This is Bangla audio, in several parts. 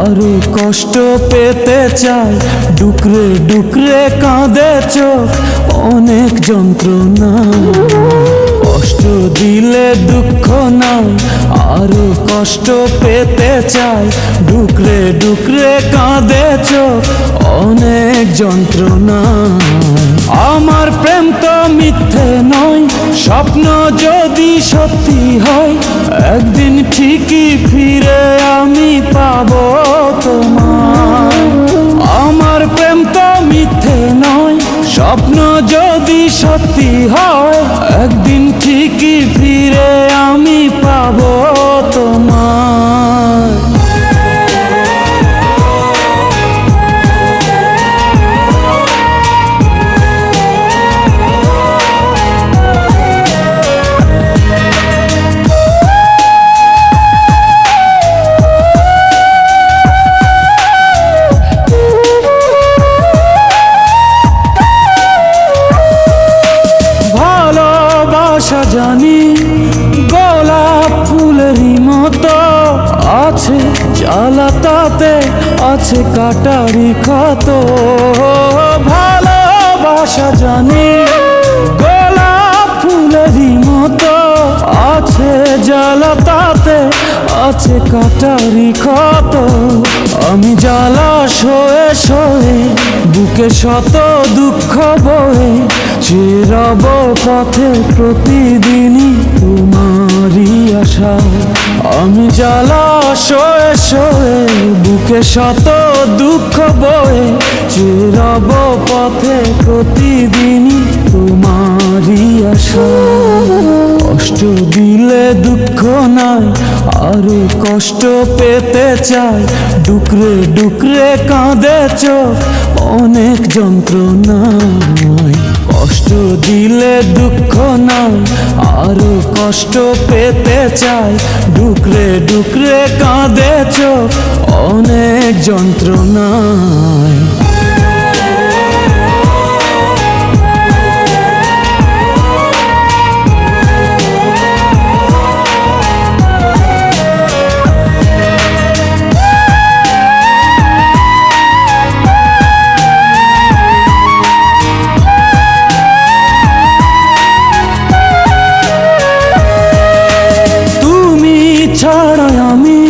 আরো কষ্ট পেতে চাই, ডুকরে ডুকরে কাঁদে চোখ, অনেক যন্ত্রণা। কষ্ট দিলে দুঃখ নাই, আরো কষ্ট পেতে চাই, ডুকরে ডুকরে কাঁদে চোখ, অনেক যন্ত্রণা। আমার প্রেম তো মিথ্যে নয়, স্বপ্ন যদি সত্যি হয়, একদিন ঠিকই ফিরে আমি পাবো তোমায়। আমার প্রেম তো মিথ্যে নয়, স্বপ্ন যদি সত্যি হয়, একদিন ঠিকই ফিরে আমি পাবো তোমায়। জানি গোলাপ ফুলেরই মতো আছে জ্বালা, তাতে আছে কাটারি ক্ষত। ভালোবাসা জানি গোলাপ ফুলেরই মতো আছে জ্বালা, তাতে আছে কাটারি ক্ষত। আমি জ্বালা সয়ে সয়ে বুকে শত দুঃখ বয়ে, চিরব পথে প্রতিদিনই তোমারই আশা। আমি জ্বালা সয়ে সয়ে বুকে শত দুঃখ বয়ে, চিরব পথে প্রতিদিনই তোমারই আশা। কষ্ট দিলে দুঃখ নাই, আরো কষ্ট পেতে চাই, ডুকরে ডুকরে কাঁদে চোখ, অনেক যন্ত্রণা। কষ্ট দিলে দুঃখ নাই, আরো কষ্ট পেতে চাই, ডুকরে ডুকরে কাঁদে চোখ, অনেক যন্ত্রণায়। ছাড়া আমি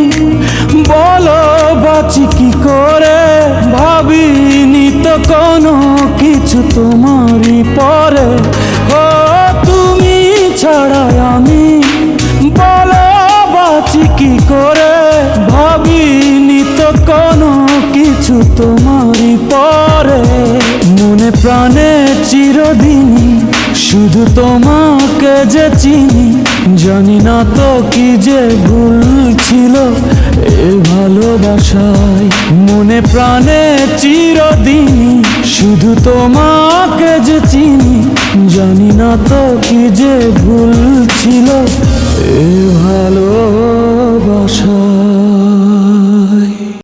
বলো বাঁচি কি করে, ভাবিনি তো কোনো কিছু তোমারই পরে। ও তুমি ছাড়া আমি বলো বাঁচি কি করে, ভাবিনি তো কোনো কিছু তোমারই পরে। মনে প্রাণে চিরদিনই শুধু তোমাকে যে চিনি, জানি না তো কি যে ভুল ছিল এ ভালোবাসায়। মনে প্রাণে চিরদিনই শুধু তোমাকে যে চিনি, জানি না তো